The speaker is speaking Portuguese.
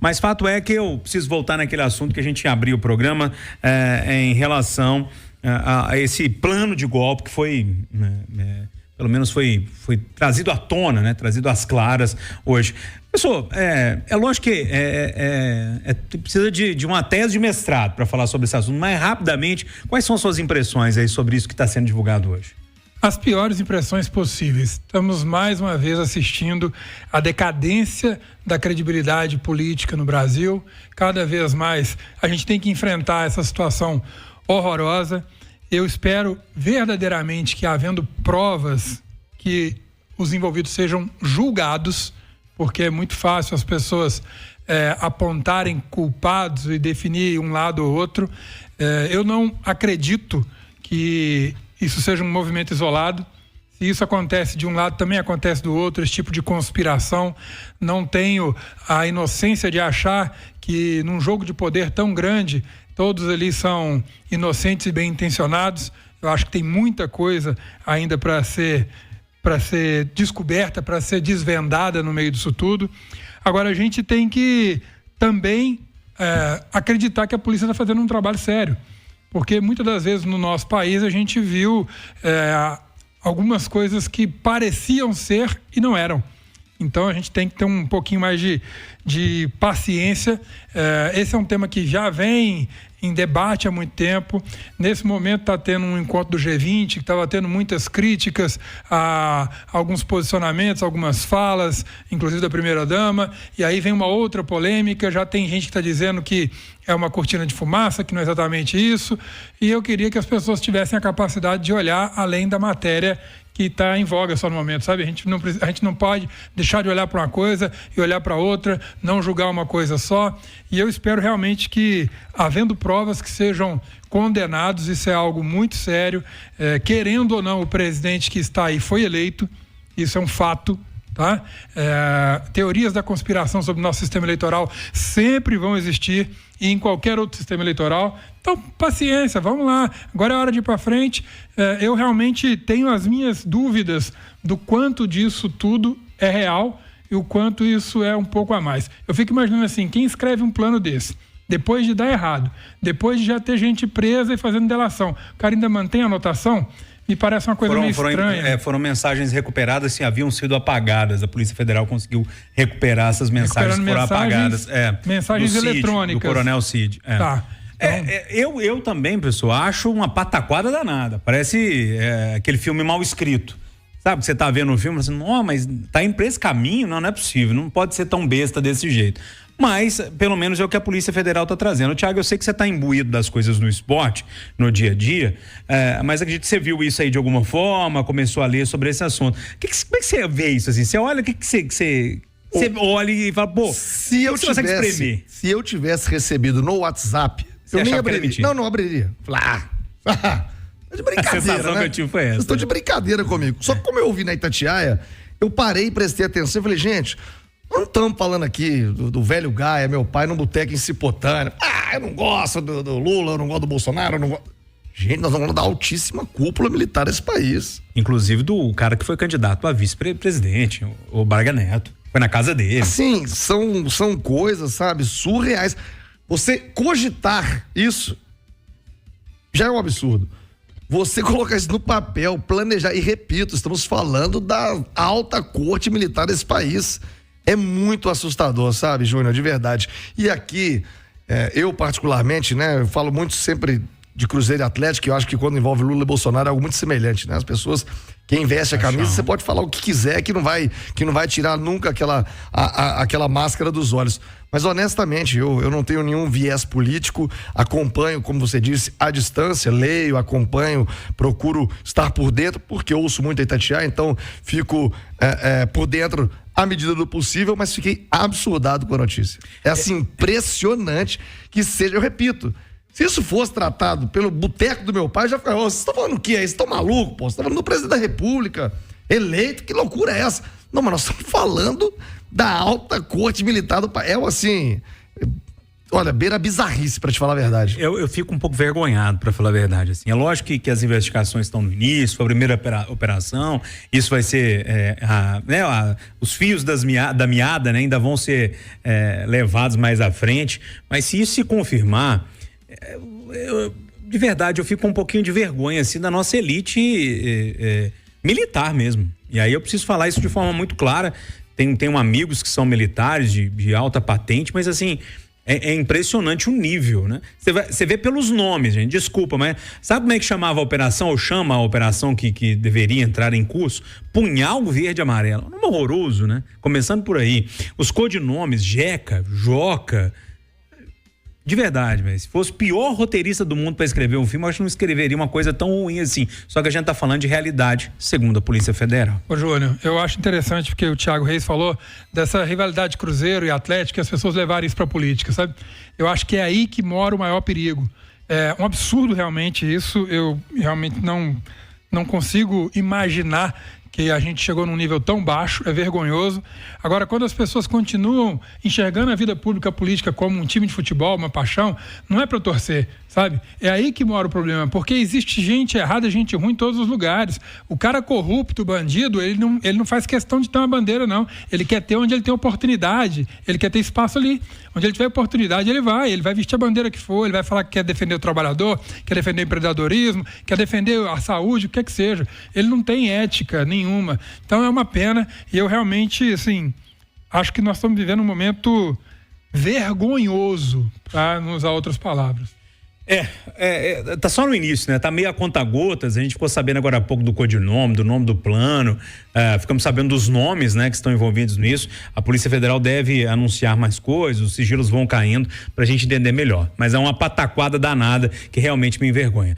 Mas fato é que eu preciso voltar naquele assunto que a gente abriu o programa em relação a esse plano de golpe que foi, pelo menos foi trazido à tona, né? Trazido às claras hoje. Pessoal, é lógico que precisa de uma tese de mestrado para falar sobre esse assunto, mas rapidamente, quais são as suas impressões aí sobre isso que está sendo divulgado hoje? As piores impressões possíveis. Estamos mais uma vez assistindo a decadência da credibilidade política no Brasil. Cada vez mais a gente tem que enfrentar essa situação horrorosa. Eu espero verdadeiramente que, havendo provas, que os envolvidos sejam julgados, porque é muito fácil as pessoas apontarem culpados e definir um lado ou outro. Eu não acredito que isso seja um movimento isolado. Se isso acontece de um lado, também acontece do outro, esse tipo de conspiração. Não tenho a inocência de achar que num jogo de poder tão grande, todos ali são inocentes e bem intencionados. Eu acho que tem muita coisa ainda para ser descoberta, para ser desvendada no meio disso tudo. Agora, a gente tem que também acreditar que a polícia está fazendo um trabalho sério. Porque muitas das vezes no nosso país a gente viu algumas coisas que pareciam ser e não eram. Então a gente tem que ter um pouquinho mais de paciência. Esse é um tema que já vem em debate há muito tempo. Nesse momento está tendo um encontro do G20, que estava tendo muitas críticas a alguns posicionamentos, algumas falas, inclusive da primeira-dama, e aí vem uma outra polêmica, já tem gente que está dizendo que é uma cortina de fumaça, que não é exatamente isso, e eu queria que as pessoas tivessem a capacidade de olhar além da matéria que está em voga só no momento, sabe? A gente não pode deixar de olhar para uma coisa e olhar para outra, não julgar uma coisa só. E eu espero realmente que, havendo provas, que sejam condenados. Isso é algo muito sério. Querendo ou não, o presidente que está aí foi eleito. Isso é um fato. Tá? Teorias da conspiração sobre o nosso sistema eleitoral sempre vão existir, e em qualquer outro sistema eleitoral. Então, paciência, vamos lá. Agora é hora de ir para frente. Eu realmente tenho as minhas dúvidas do quanto disso tudo é real e o quanto isso é um pouco a mais. Eu fico imaginando assim, quem escreve um plano desse, depois de dar errado, depois de já ter gente presa e fazendo delação, o cara ainda mantém a anotação? Me parece uma coisa meio estranha. Foram mensagens recuperadas, assim, haviam sido apagadas. A Polícia Federal conseguiu recuperar essas mensagens que foram apagadas. Mensagens eletrônicas. Do Coronel Cid. Tá. Eu também, pessoal, acho uma pataquada danada. Parece aquele filme mal escrito. Sabe, que você tá vendo o filme assim, mas tá indo pra esse caminho? Não é possível, não pode ser tão besta desse jeito. Mas, pelo menos é o que a Polícia Federal está trazendo. Thiago, eu sei que você está imbuído das coisas no esporte, no dia a dia, mas acredito que você viu isso aí de alguma forma, começou a ler sobre esse assunto. Como é que você vê isso assim? Você olha, o que você olha e fala, pô, se eu tivesse recebido no WhatsApp, eu nem abriria. Não abriria. De brincadeira, a sensação, né, que eu tive foi essa. Estou de brincadeira comigo. Só que como eu ouvi na Itatiaia, eu parei, prestei atenção e falei, gente, não estamos falando aqui do velho Gaia, meu pai, num boteco em Cipotânea. Eu não gosto do Lula, eu não gosto do Bolsonaro, eu não gosto... Gente, nós vamos da altíssima cúpula militar desse país. Inclusive do cara que foi candidato a vice-presidente, o Braga Neto. Foi na casa dele. Assim, são coisas, sabe, surreais. Você cogitar isso já é um absurdo. Você colocar isso no papel, planejar, e repito, estamos falando da alta corte militar desse país. É muito assustador, sabe, Júnior, de verdade. E aqui, eu particularmente, né, eu falo muito sempre de Cruzeiro e Atlético, eu acho que quando envolve Lula e Bolsonaro é algo muito semelhante, né? As pessoas, quem veste a camisa, você pode falar o que quiser, que não vai tirar nunca aquela máscara dos olhos. Mas honestamente, eu não tenho nenhum viés político, acompanho, como você disse, à distância, leio, acompanho, procuro estar por dentro, porque ouço muito a Itatiaia, então fico por dentro à medida do possível, mas fiquei absurdado com a notícia. É assim, impressionante que seja, eu repito, se isso fosse tratado pelo boteco do meu pai, já ficaria, vocês estão falando o quê? Vocês estão malucos, pô? Vocês estão falando do presidente da República, eleito, que loucura é essa? Não, mas nós estamos falando da alta corte militar do país. Assim, olha, beira bizarrice, pra te falar a verdade. Eu fico um pouco vergonhado, para falar a verdade. Assim. É lógico que as investigações estão no início, foi a primeira operação, isso vai ser os fios da meada, né, ainda vão ser levados mais à frente, mas se isso se confirmar, de verdade, eu fico com um pouquinho de vergonha assim, da nossa elite militar mesmo. E aí eu preciso falar isso de forma muito clara. Tenho amigos que são militares de alta patente, mas assim, é impressionante o nível, né? Você vê pelos nomes, gente, desculpa, mas sabe como é que chamava a operação, ou chama a operação que deveria entrar em curso? Punhal Verde e Amarelo. Um horroroso, né? Começando por aí. Os codinomes, Jeca, Joca. De verdade, mas se fosse o pior roteirista do mundo para escrever um filme, eu acho que não escreveria uma coisa tão ruim assim. Só que a gente tá falando de realidade, segundo a Polícia Federal. Ô, Júnior, eu acho interessante porque o Thiago Reis falou dessa rivalidade Cruzeiro e Atlético, e as pessoas levarem isso pra política, sabe? Eu acho que é aí que mora o maior perigo. É um absurdo realmente isso, eu realmente não consigo imaginar que a gente chegou num nível tão baixo, é vergonhoso. Agora, quando as pessoas continuam enxergando a vida pública política como um time de futebol, uma paixão, não é para torcer, sabe? É aí que mora o problema, porque existe gente errada, gente ruim em todos os lugares. O cara corrupto, bandido, ele não faz questão de ter uma bandeira, não. Ele quer ter onde ele tem oportunidade, ele quer ter espaço ali. Onde ele tiver oportunidade, ele vai vestir a bandeira que for, ele vai falar que quer defender o trabalhador, quer defender o empreendedorismo, quer defender a saúde, o que é que seja. Ele não tem ética nenhuma. Então é uma pena, e eu realmente, assim, acho que nós estamos vivendo um momento vergonhoso, para não usar outras palavras. Tá só no início, né? Tá meio a conta-gotas. A gente ficou sabendo agora há pouco do codinome, do nome do plano, ficamos sabendo dos nomes, né, que estão envolvidos nisso. A Polícia Federal deve anunciar mais coisas, os sigilos vão caindo pra gente entender melhor. Mas é uma pataquada danada que realmente me envergonha.